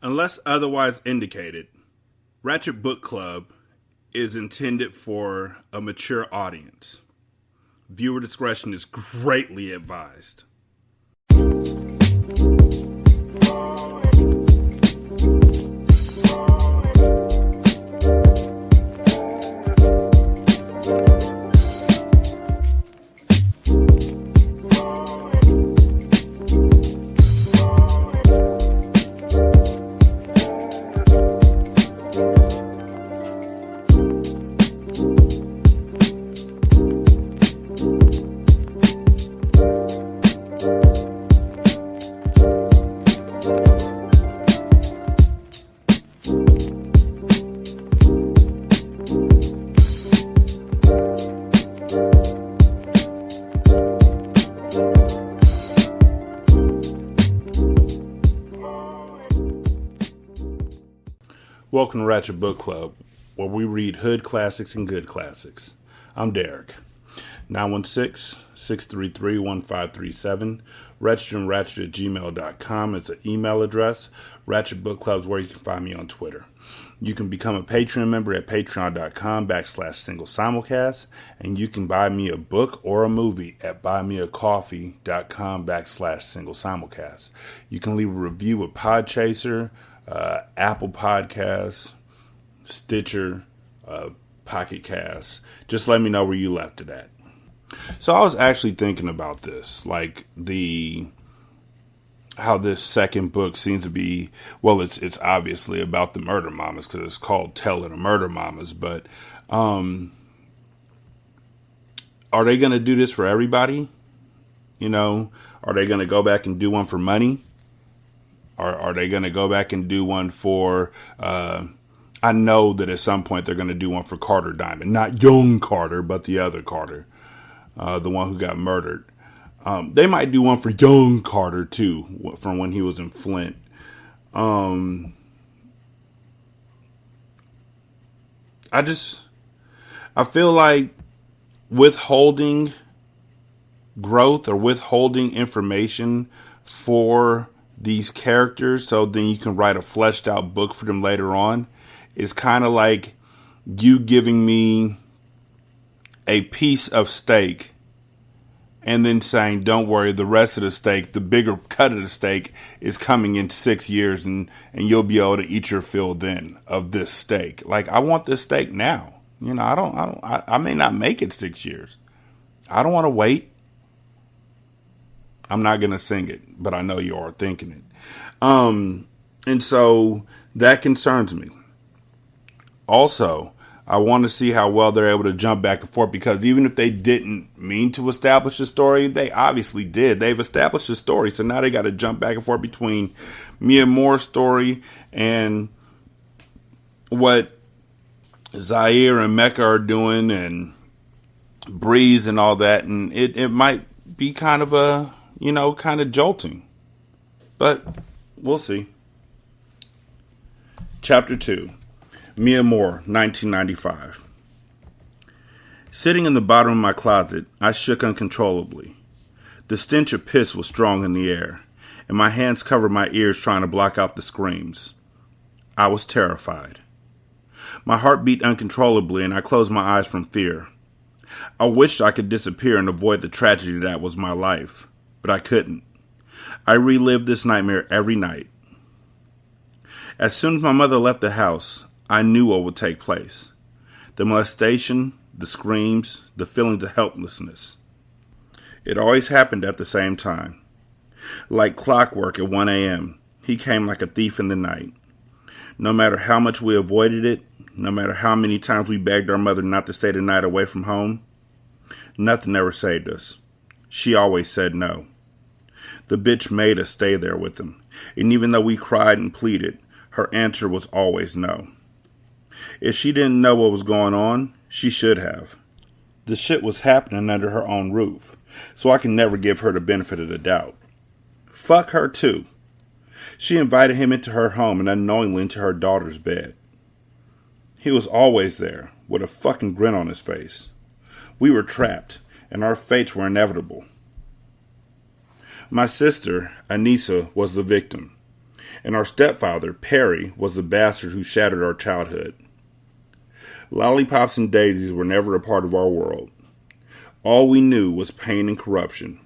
Unless otherwise indicated, Ratchet Book Club is intended for a mature audience. Viewer discretion is greatly advised. Welcome to Ratchet Book Club, where we read hood classics and good classics. I'm Derek. 916-633-1537. ratchetandratchet@gmail.com is the email address. Ratchet Book Club is where you can find me on Twitter. You can become a Patreon member at patreon.com/singlesimulcast, and you can buy me a book or a movie at buymeacoffee.com/singlesimulcast. You can leave a review with Podchaser, Apple Podcasts, Stitcher, Pocket Casts. Just let me know where you left it at. So I was actually thinking about this, like how this second book seems to be, well, it's obviously about the Murda Mamas because it's called Telling the Murda Mamas, but are they going to do this for everybody? You know, are they going to go back and do one for money? Are they going to go back and do one for, I know that at some point they're going to do one for Carter Diamond. Not young Carter, but the other Carter. The one who got murdered. They might do one for young Carter, too, from when he was in Flint. I feel like withholding growth or withholding information for these characters so then you can write a fleshed out book for them later on is kind of like you giving me a piece of steak and then saying, don't worry, the rest of the steak, the bigger cut of the steak is coming in 6 years and you'll be able to eat your fill then of this steak. Like, I want this steak now. You know, I may not make it 6 years. I don't want to wait. I'm not going to sing it, but I know you are thinking it. And so that concerns me. Also, I want to see how well they're able to jump back and forth, because even if they didn't mean to establish a story, they obviously did. They've established a story, so now they got to jump back and forth between Mia Moore's story and what Zaire and Mecca are doing and Breeze and all that, and it might be kind of kind of jolting. But we'll see. Chapter 2. Mia Moore, 1995. Sitting in the bottom of my closet, I shook uncontrollably. The stench of piss was strong in the air, and my hands covered my ears trying to block out the screams. I was terrified. My heart beat uncontrollably, and I closed my eyes from fear. I wished I could disappear and avoid the tragedy that was my life, but I couldn't. I relived this nightmare every night. As soon as my mother left the house, I knew what would take place. The molestation, the screams, the feelings of helplessness. It always happened at the same time. Like clockwork at 1 a.m., he came like a thief in the night. No matter how much we avoided it, no matter how many times we begged our mother not to stay the night away from home, nothing ever saved us. She always said no. The bitch made us stay there with him, and even though we cried and pleaded, her answer was always no. If she didn't know what was going on, she should have. The shit was happening under her own roof, so I can never give her the benefit of the doubt. Fuck her too. She invited him into her home and unknowingly into her daughter's bed. He was always there, with a fucking grin on his face. We were trapped, and our fates were inevitable. My sister, Anissa, was the victim. And our stepfather, Perry, was the bastard who shattered our childhood. Lollipops and daisies were never a part of our world. All we knew was pain and corruption.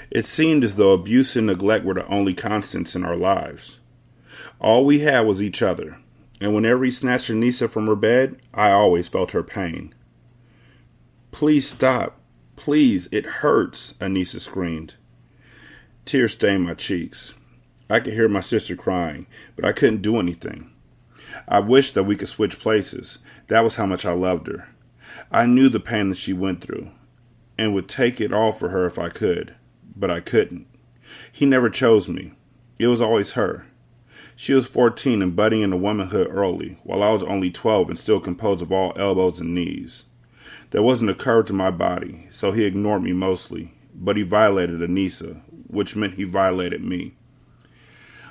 It seemed as though abuse and neglect were the only constants in our lives. All we had was each other, and whenever he snatched Anissa from her bed, I always felt her pain. "Please stop. Please, it hurts," Anissa screamed. Tears stained my cheeks. I could hear my sister crying, but I couldn't do anything. I wished that we could switch places. That was how much I loved her. I knew the pain that she went through, and would take it all for her if I could, but I couldn't. He never chose me. It was always her. She was 14 and budding into womanhood early, while I was only 12 and still composed of all elbows and knees. There wasn't a curve to my body, so he ignored me mostly, but he violated Anissa, which meant he violated me.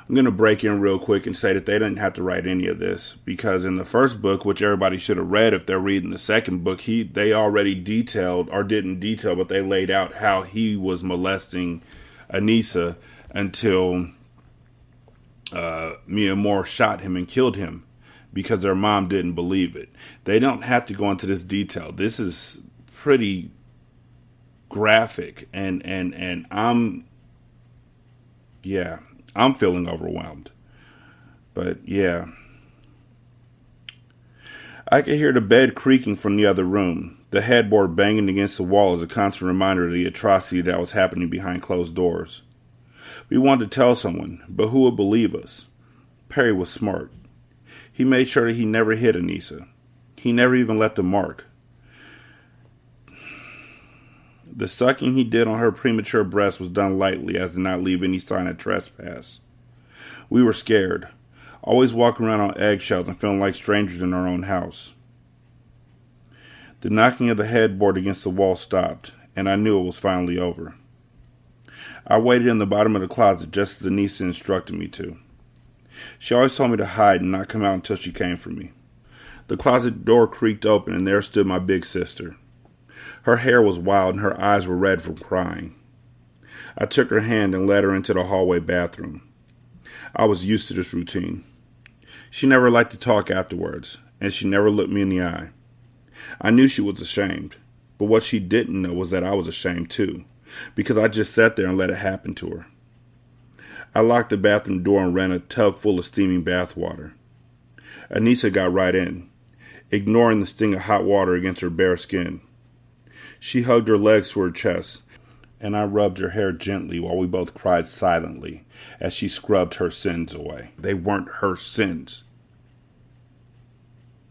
I'm going to break in real quick and say that they didn't have to write any of this, because in the first book, which everybody should have read if they're reading the second book, they already detailed, or didn't detail, but they laid out how he was molesting Anissa until Mia Moore shot him and killed him because their mom didn't believe it. They don't have to go into this detail. This is pretty graphic, and I'm feeling overwhelmed. But yeah. I could hear the bed creaking from the other room, the headboard banging against the wall as a constant reminder of the atrocity that was happening behind closed doors. We wanted to tell someone, but who would believe us? Perry was smart. He made sure that he never hit Anissa. He never even left a mark. The sucking he did on her premature breast was done lightly, as did not leave any sign of trespass. We were scared, always walking around on eggshells and feeling like strangers in our own house. The knocking of the headboard against the wall stopped, and I knew it was finally over. I waited in the bottom of the closet just as Anissa instructed me to. She always told me to hide and not come out until she came for me. The closet door creaked open, and there stood my big sister. Her hair was wild, and her eyes were red from crying. I took her hand and led her into the hallway bathroom. I was used to this routine. She never liked to talk afterwards, and she never looked me in the eye. I knew she was ashamed, but what she didn't know was that I was ashamed too, because I just sat there and let it happen to her. I locked the bathroom door and ran a tub full of steaming bath water. Anissa got right in, ignoring the sting of hot water against her bare skin. She hugged her legs to her chest, and I rubbed her hair gently while we both cried silently as she scrubbed her sins away. They weren't her sins.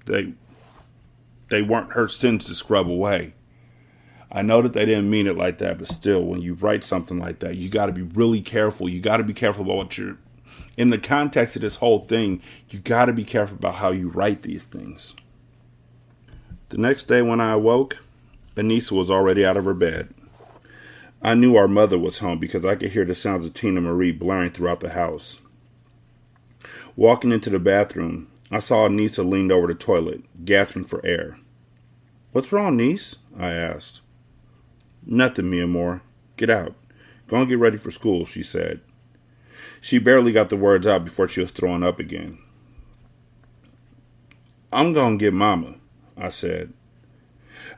They weren't her sins to scrub away. I know that they didn't mean it like that, but still, when you write something like that, you got to be really careful. You got to be careful about what you're... In the context of this whole thing, you got to be careful about how you write these things. The next day when I awoke, Anissa was already out of her bed. I knew our mother was home because I could hear the sounds of Tina Marie blaring throughout the house. Walking into the bathroom, I saw Anissa leaned over the toilet, gasping for air. "What's wrong, niece?" I asked. "Nothing, Mia Moore. Get out. Go and get ready for school," she said. She barely got the words out before she was throwing up again. "I'm going to get Mama," I said.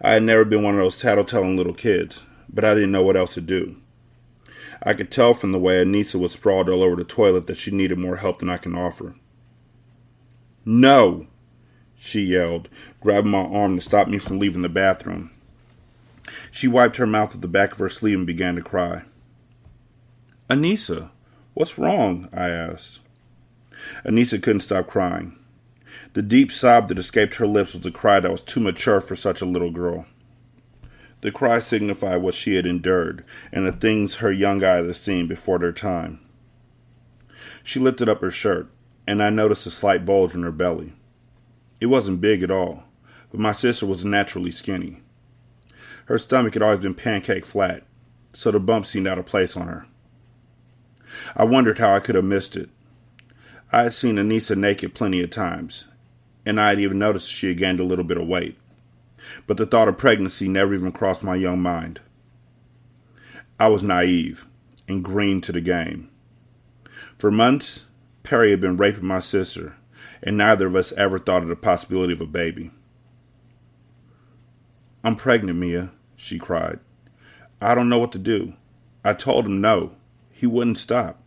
I had never been one of those tattletelling little kids, but I didn't know what else to do. I could tell from the way Anissa was sprawled all over the toilet that she needed more help than I can offer. "No!" she yelled, grabbing my arm to stop me from leaving the bathroom. She wiped her mouth with the back of her sleeve and began to cry. "Anissa, what's wrong?" I asked. Anissa couldn't stop crying. The deep sob that escaped her lips was a cry that was too mature for such a little girl. The cry signified what she had endured, and the things her young eyes had seen before their time. She lifted up her shirt, and I noticed a slight bulge in her belly. It wasn't big at all, but my sister was naturally skinny. Her stomach had always been pancake flat, so the bump seemed out of place on her. I wondered how I could have missed it. I had seen Anissa naked plenty of times, and I had even noticed she had gained a little bit of weight. But the thought of pregnancy never even crossed my young mind. I was naive and green to the game. For months, Perry had been raping my sister, and neither of us ever thought of the possibility of a baby. "I'm pregnant, Mia," she cried. "I don't know what to do. I told him no. He wouldn't stop."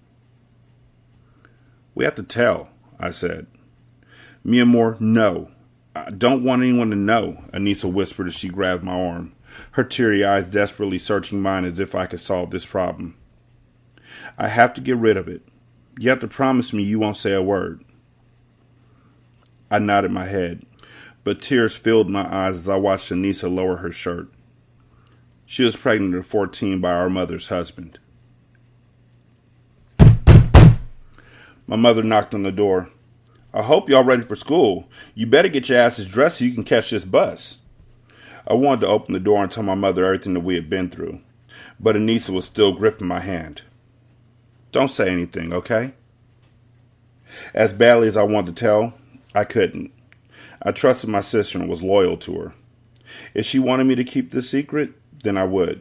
"We have to tell," I said. "Mia Moore, no. I don't want anyone to know," Anissa whispered as she grabbed my arm, her teary eyes desperately searching mine as if I could solve this problem. "I have to get rid of it. You have to promise me you won't say a word." I nodded my head, but tears filled my eyes as I watched Anissa lower her shirt. She was pregnant at 14 by our mother's husband. My mother knocked on the door. "I hope y'all ready for school. You better get your asses dressed so you can catch this bus." I wanted to open the door and tell my mother everything that we had been through, but Anissa was still gripping my hand. "Don't say anything, okay?" As badly as I wanted to tell, I couldn't. I trusted my sister and was loyal to her. If she wanted me to keep this secret, then I would.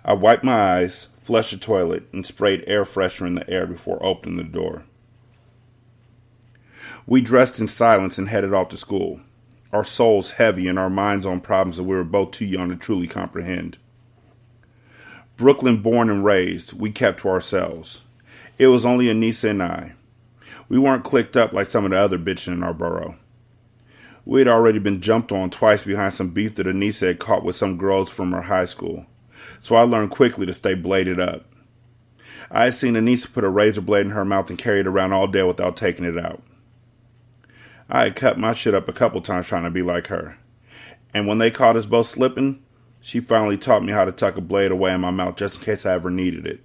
I wiped my eyes, flushed the toilet, and sprayed air freshener in the air before opening the door. We dressed in silence and headed off to school, our souls heavy and our minds on problems that we were both too young to truly comprehend. Brooklyn born and raised, we kept to ourselves. It was only Anissa and I. We weren't clicked up like some of the other bitches in our borough. We had already been jumped on twice behind some beef that Anissa had caught with some girls from her high school, so I learned quickly to stay bladed up. I had seen Anissa put a razor blade in her mouth and carry it around all day without taking it out. I had cut my shit up a couple times trying to be like her, and when they caught us both slipping, she finally taught me how to tuck a blade away in my mouth just in case I ever needed it.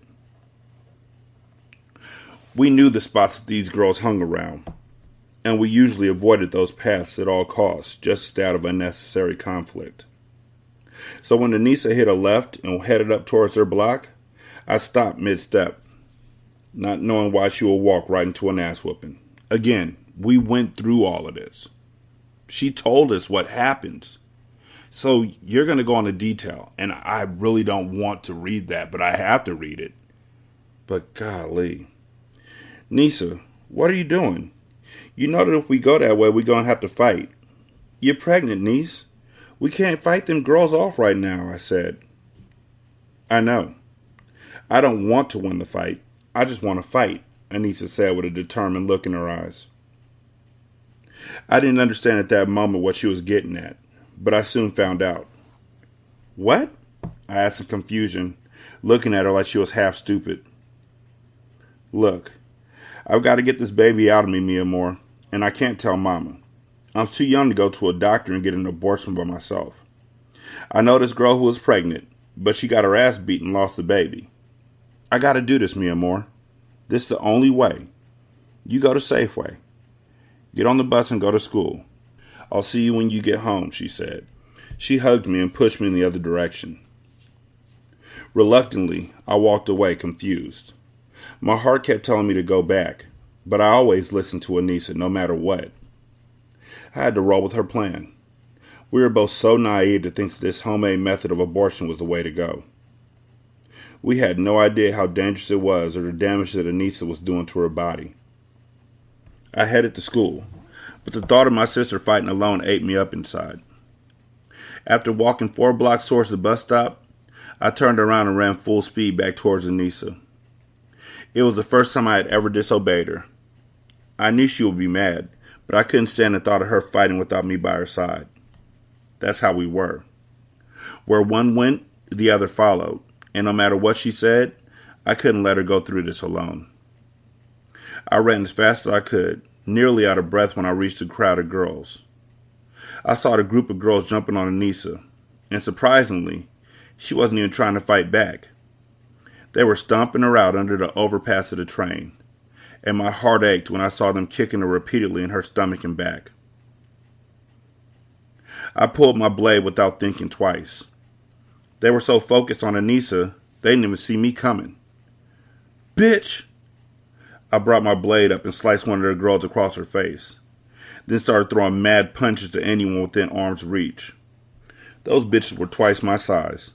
We knew the spots that these girls hung around, and we usually avoided those paths at all costs, just out of unnecessary conflict. So when Anissa hit a left and headed up towards her block, I stopped mid-step, not knowing why she would walk right into an ass-whooping. Again, we went through all of this. She told us what happens. So you're going to go into detail, and I really don't want to read that, but I have to read it. But golly. Nisa, what are you doing? You know that if we go that way, we're going to have to fight. You're pregnant, niece. We can't fight them girls off right now, I said. I know. I don't want to win the fight. I just want to fight, Anissa said with a determined look in her eyes. I didn't understand at that moment what she was getting at, but I soon found out. What? I asked in confusion, looking at her like she was half stupid. Look, I've got to get this baby out of me, Mia Moore, and I can't tell Mama. I'm too young to go to a doctor and get an abortion by myself. I know this girl who was pregnant, but she got her ass beat and lost the baby. I got to do this, Mia Moore. This is the only way. You go to Safeway. Get on the bus and go to school. I'll see you when you get home, she said. She hugged me and pushed me in the other direction. Reluctantly, I walked away, confused. My heart kept telling me to go back, but I always listened to Anissa no matter what. I had to roll with her plan. We were both so naive to think this homemade method of abortion was the way to go. We had no idea how dangerous it was or the damage that Anissa was doing to her body. I headed to school, but the thought of my sister fighting alone ate me up inside. After walking 4 blocks towards the bus stop, I turned around and ran full speed back towards Anissa. It was the first time I had ever disobeyed her. I knew she would be mad, but I couldn't stand the thought of her fighting without me by her side. That's how we were. Where one went, the other followed, and no matter what she said, I couldn't let her go through this alone. I ran as fast as I could, nearly out of breath when I reached the crowd of girls. I saw the group of girls jumping on Anissa, and surprisingly, she wasn't even trying to fight back. They were stomping her out under the overpass of the train, and my heart ached when I saw them kicking her repeatedly in her stomach and back. I pulled my blade without thinking twice. They were so focused on Anissa, they didn't even see me coming. Bitch! I brought my blade up and sliced one of the girls across her face, then started throwing mad punches to anyone within arm's reach. Those bitches were twice my size.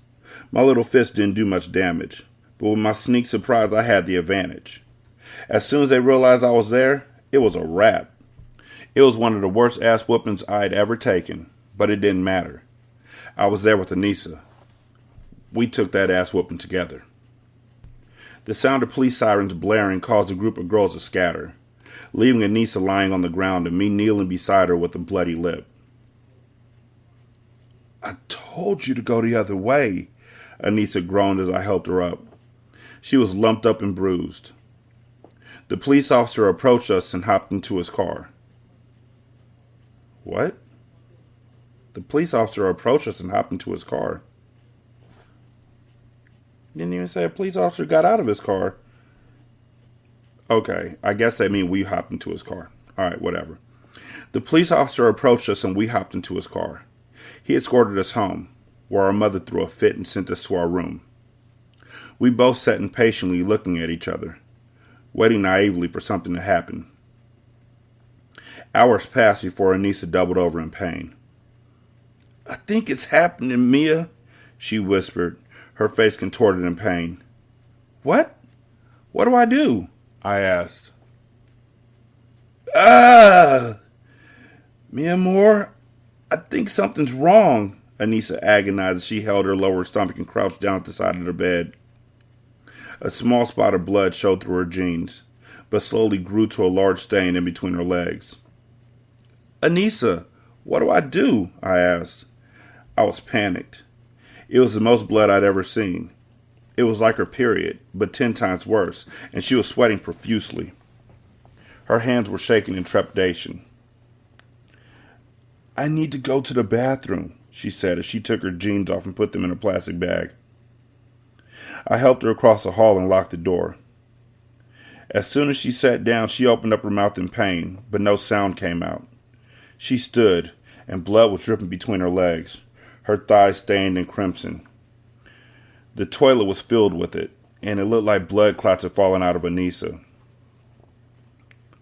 My little fist didn't do much damage, but with my sneak surprise I had the advantage. As soon as they realized I was there, it was a wrap. It was one of the worst ass whoopings I'd ever taken, but it didn't matter. I was there with Anissa. We took that ass whooping together. The sound of police sirens blaring caused a group of girls to scatter, leaving Anissa lying on the ground and me kneeling beside her with a bloody lip. "I told you to go the other way," Anissa groaned as I helped her up. She was lumped up and bruised. The police officer approached us and hopped into his car. What? The police officer approached us and hopped into his car. Didn't even say a police officer got out of his car. Okay, I guess that means we hopped into his car. Alright, whatever. The police officer approached us and we hopped into his car. He escorted us home, where our mother threw a fit and sent us to our room. We both sat impatiently looking at each other, waiting naively for something to happen. Hours passed before Anissa doubled over in pain. "I think it's happening, Mia," she whispered, her face contorted in pain. "What? What do I do?" I asked. "Ah! Mia Moore, I think something's wrong," Anissa agonized as she held her lower stomach and crouched down at the side of the bed. A small spot of blood showed through her jeans, but slowly grew to a large stain in between her legs. "Anissa, what do I do?" I asked. I was panicked. It was the most blood I'd ever seen. It was like her period, but 10 times worse, and she was sweating profusely. Her hands were shaking in trepidation. "I need to go to the bathroom," she said as she took her jeans off and put them in a plastic bag. I helped her across the hall and locked the door. As soon as she sat down, she opened up her mouth in pain, but no sound came out. She stood, and blood was dripping between her legs, her thighs stained and crimson. The toilet was filled with it, and it looked like blood clots had fallen out of Anissa.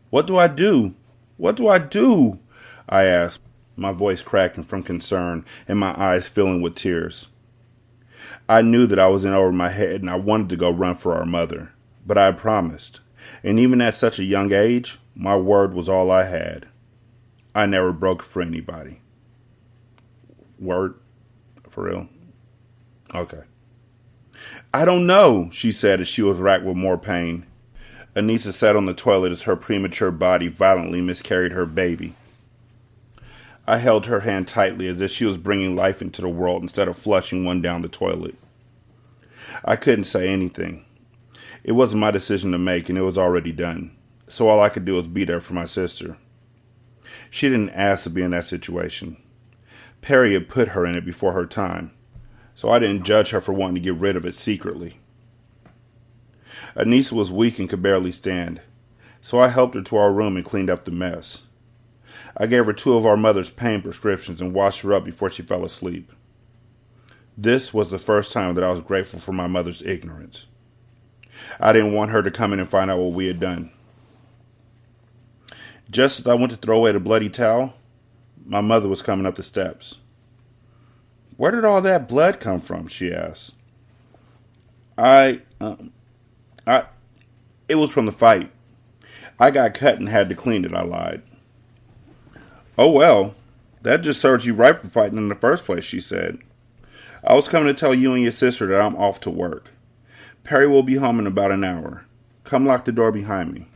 "What do I do? What do I do?" I asked, my voice cracking from concern and my eyes filling with tears. I knew that I was in over my head and I wanted to go run for our mother, but I promised, and even at such a young age, my word was all I had. I never broke for anybody. Word? For real? Okay. "I don't know," she said as she was racked with more pain. Anissa sat on the toilet as her premature body violently miscarried her baby. I held her hand tightly as if she was bringing life into the world instead of flushing one down the toilet. I couldn't say anything. It wasn't my decision to make, and it was already done, so all I could do was be there for my sister. She didn't ask to be in that situation. Perry had put her in it before her time, so I didn't judge her for wanting to get rid of it secretly. Anissa was weak and could barely stand, so I helped her to our room and cleaned up the mess. I gave her 2 of our mother's pain prescriptions and washed her up before she fell asleep. This was the first time that I was grateful for my mother's ignorance. I didn't want her to come in and find out what we had done. Just as I went to throw away the bloody towel, my mother was coming up the steps. "Where did all that blood come from?" she asked. It was from the fight. I got cut and had to clean it," I lied. "Oh well, that just serves you right for fighting in the first place," she said. "I was coming to tell you and your sister that I'm off to work. Perry will be home in about an hour. Come lock the door behind me."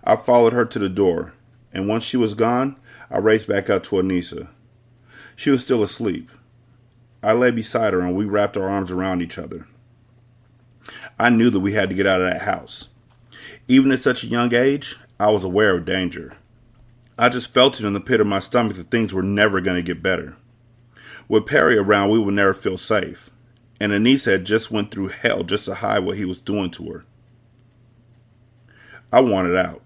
I followed her to the door, and once she was gone, I raced back up to Anissa. She was still asleep. I lay beside her and we wrapped our arms around each other. I knew that we had to get out of that house. Even at such a young age, I was aware of danger. I just felt it in the pit of my stomach that things were never going to get better. With Perry around, we would never feel safe. And Anissa had just went through hell just to hide what he was doing to her. I wanted out.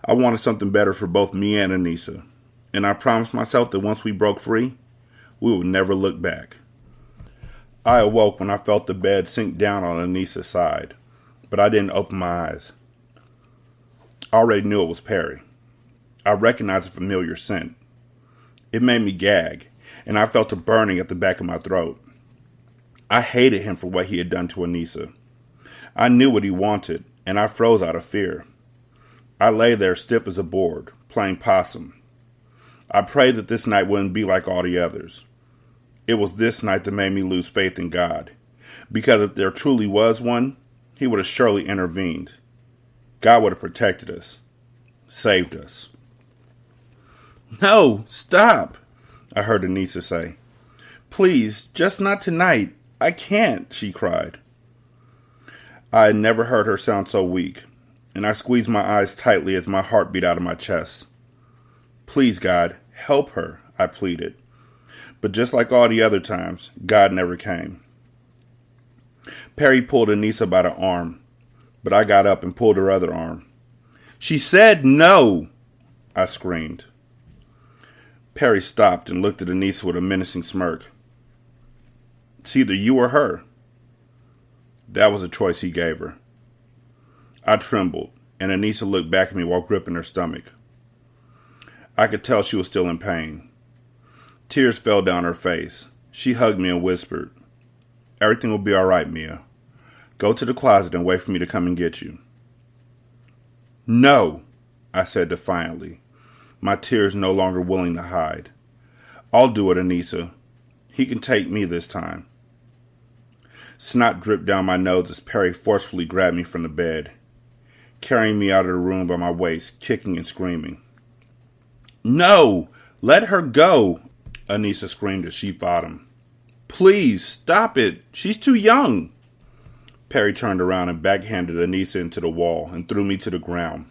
I wanted something better for both me and Anissa. And I promised myself that once we broke free, we would never look back. I awoke when I felt the bed sink down on Anissa's side, but I didn't open my eyes. I already knew it was Perry. I recognized a familiar scent. It made me gag, and I felt a burning at the back of my throat. I hated him for what he had done to Anissa. I knew what he wanted, and I froze out of fear. I lay there stiff as a board, playing possum. I prayed that this night wouldn't be like all the others. It was this night that made me lose faith in God, because if there truly was one, he would have surely intervened. God would have protected us, saved us. "No, stop," I heard Anissa say. "Please, just not tonight. I can't," she cried. I had never heard her sound so weak, and I squeezed my eyes tightly as my heart beat out of my chest. "Please, God, help her," I pleaded. But just like all the other times, God never came. Perry pulled Anissa by the arm, but I got up and pulled her other arm. "She said no," I screamed. Perry stopped and looked at Anissa with a menacing smirk. "It's either you or her." That was a choice he gave her. I trembled, and Anissa looked back at me while gripping her stomach. I could tell she was still in pain. Tears fell down her face. She hugged me and whispered, "Everything will be all right, Mia. Go to the closet and wait for me to come and get you." "No," I said defiantly, my tears no longer willing to hide. "I'll do it, Anissa. He can take me this time." Snot dripped down my nose as Perry forcefully grabbed me from the bed, carrying me out of the room by my waist, kicking and screaming. "No! Let her go!" Anissa screamed as she fought him. "Please, stop it! She's too young!" Perry turned around and backhanded Anissa into the wall and threw me to the ground.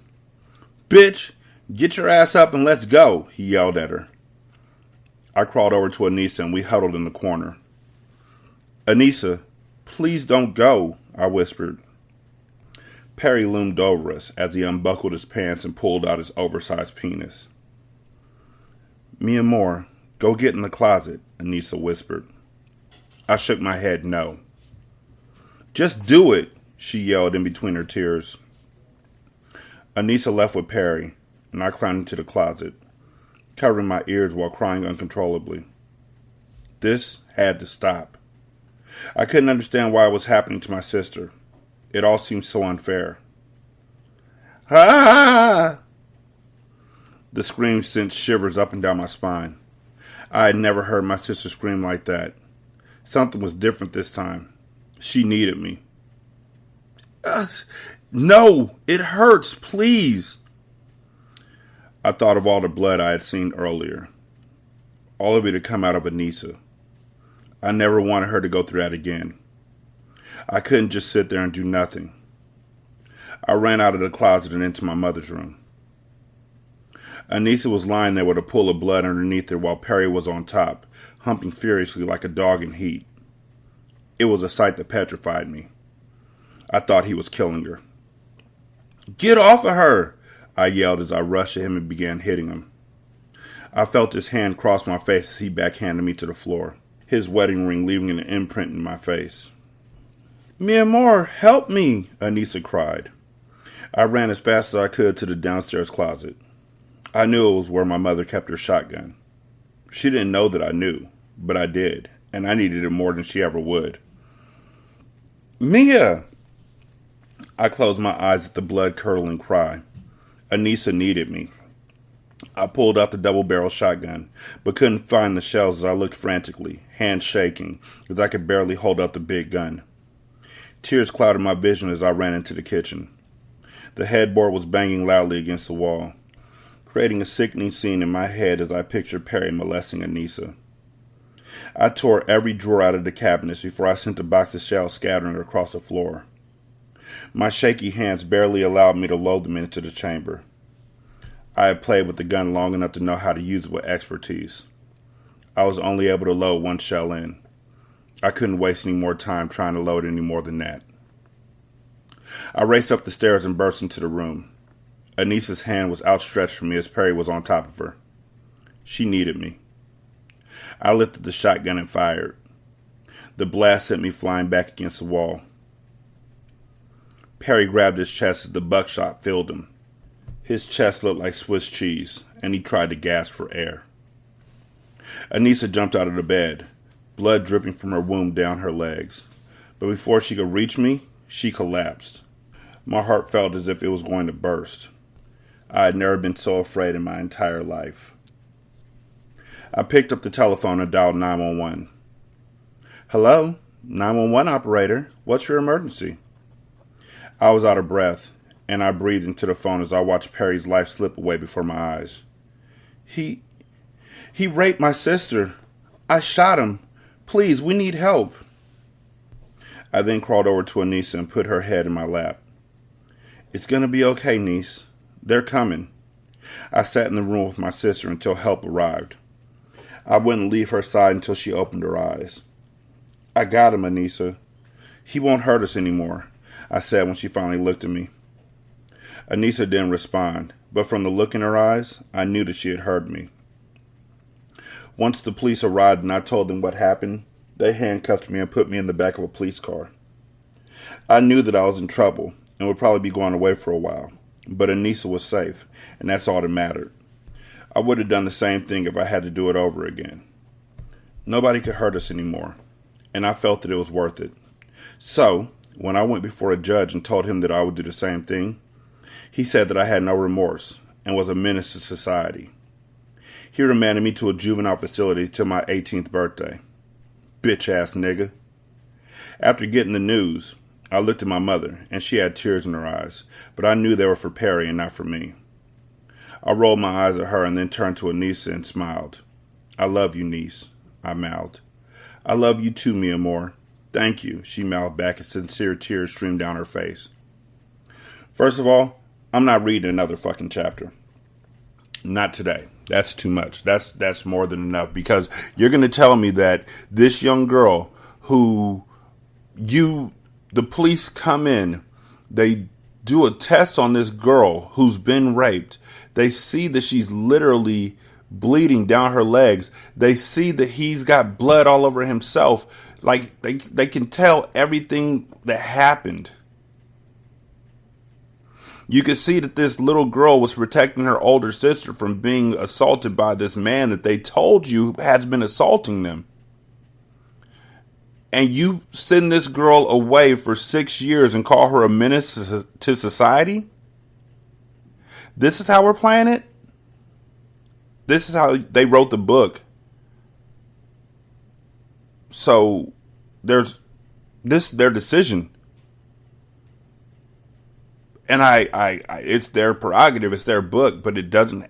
"Bitch, get your ass up and let's go," he yelled at her. I crawled over to Anissa and we huddled in the corner. "Anissa, please don't go," I whispered. Perry loomed over us as he unbuckled his pants and pulled out his oversized penis. "Mia Moore, go get in the closet," Anissa whispered. I shook my head no. "Just do it," she yelled in between her tears. Anissa left with Perry, and I climbed into the closet, covering my ears while crying uncontrollably. This had to stop. I couldn't understand why it was happening to my sister. It all seemed so unfair. "Ah!" The scream sent shivers up and down my spine. I had never heard my sister scream like that. Something was different this time. She needed me. "No, it hurts, please." I thought of all the blood I had seen earlier. All of it had come out of Anissa. I never wanted her to go through that again. I couldn't just sit there and do nothing. I ran out of the closet and into my mother's room. Anissa was lying there with a pool of blood underneath her while Perry was on top, humping furiously like a dog in heat. It was a sight that petrified me. I thought he was killing her. "Get off of her!" I yelled as I rushed at him and began hitting him. I felt his hand cross my face as he backhanded me to the floor, his wedding ring leaving an imprint in my face. "Mia Moore, help me!" Anissa cried. I ran as fast as I could to the downstairs closet. I knew it was where my mother kept her shotgun. She didn't know that I knew, but I did, and I needed it more than she ever would. "Mia!" I closed my eyes at the blood-curdling cry. Anissa needed me. I pulled out the double-barrel shotgun, but couldn't find the shells as I looked frantically, hands shaking, as I could barely hold up the big gun. Tears clouded my vision as I ran into the kitchen. The headboard was banging loudly against the wall, creating a sickening scene in my head as I pictured Perry molesting Anissa. I tore every drawer out of the cabinets before I sent a box of shells scattering across the floor. My shaky hands barely allowed me to load them into the chamber. I had played with the gun long enough to know how to use it with expertise. I was only able to load one shell in. I couldn't waste any more time trying to load any more than that. I raced up the stairs and burst into the room. Anissa's hand was outstretched for me as Perry was on top of her. She needed me. I lifted the shotgun and fired. The blast sent me flying back against the wall. Perry grabbed his chest as the buckshot filled him. His chest looked like Swiss cheese, and he tried to gasp for air. Anissa jumped out of the bed, blood dripping from her wound down her legs. But before she could reach me, She collapsed. My heart felt as if it was going to burst. I had never been so afraid in my entire life. I picked up the telephone and dialed 911. Hello, 911 operator. What's your emergency? I was out of breath, and I breathed into the phone as I watched Perry's life slip away before my eyes. He raped my sister. I shot him. Please, we need help. I then crawled over to Anissa and put her head in my lap. It's going to be okay, niece. They're coming. I sat in the room with my sister until help arrived. I wouldn't leave her side until she opened her eyes. I got him, Anissa. He won't hurt us anymore, I said when she finally looked at me. Anissa didn't respond, but from the look in her eyes, I knew that she had heard me. Once the police arrived and I told them what happened, they handcuffed me and put me in the back of a police car. I knew that I was in trouble and would probably be going away for a while, but Anissa was safe, and that's all that mattered. I would have done the same thing if I had to do it over again. Nobody could hurt us anymore, and I felt that it was worth it. So, when I went before a judge and told him that I would do the same thing, he said that I had no remorse and was a menace to society. He remanded me to a juvenile facility till my 18th birthday. Bitch-ass nigga. After getting the news, I looked at my mother, and she had tears in her eyes, but I knew they were for Perry and not for me. I rolled my eyes at her and then turned to Anissa and smiled. I love you, niece, I mouthed. I love you too, mi amor. Thank you, she mouthed back as sincere tears streamed down her face. First of all, I'm not reading another fucking chapter. Not today. That's too much. That's more than enough, because you're going to tell me that this young girl who the police come in, they do a test on this girl who's been raped. They see that she's literally bleeding down her legs. They see that he's got blood all over himself. Like they can tell everything that happened. You could see that this little girl was protecting her older sister from being assaulted by this man that they told you has been assaulting them. And you send this girl away for 6 years and call her a menace to society? This is how we're playing it? This is how they wrote the book. So this is their decision. And I it's their prerogative, it's their book, but it doesn't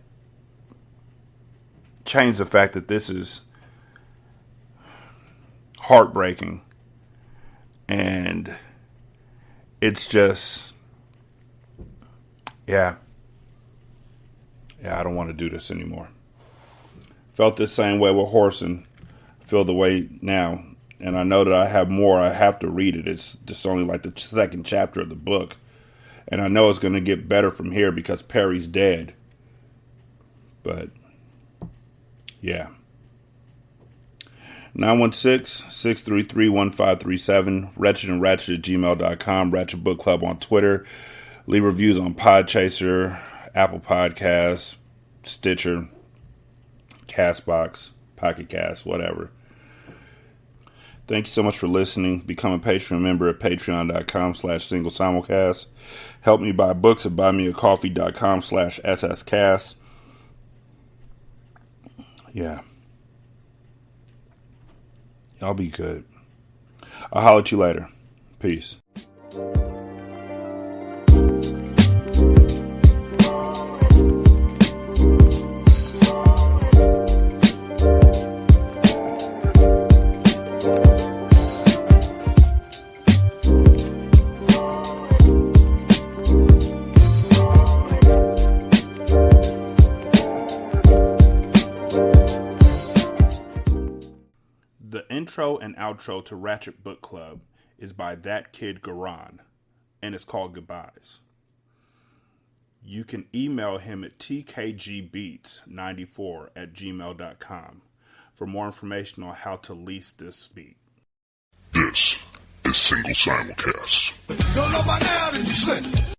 change the fact that this is heartbreaking. And it's just, yeah, I don't want to do this anymore. Felt this same way with Horson, feel the way now. And I know that I have more, I have to read it. It's just only like the second chapter of the book. And I know it's going to get better from here because Perry's dead. But, yeah. 916-633-1537. Ratchet and Ratchet at gmail.com. Ratchet Book Club on Twitter. Leave reviews on Podchaser, Apple Podcasts, Stitcher, Castbox, Pocket Cast, whatever. Thank you so much for listening. Become a Patreon member at patreon.com/singlesimulcast. Help me buy books at buymeacoffee.com/sscast. Yeah. Y'all be good. I'll holler at you later. Peace. The intro and outro to Ratchet Book Club is by That Kid Garan, and it's called Goodbyes. You can email him at tkgbeats94@gmail.com for more information on how to lease this beat. This is Single Simulcast. Don't know by now, did you say?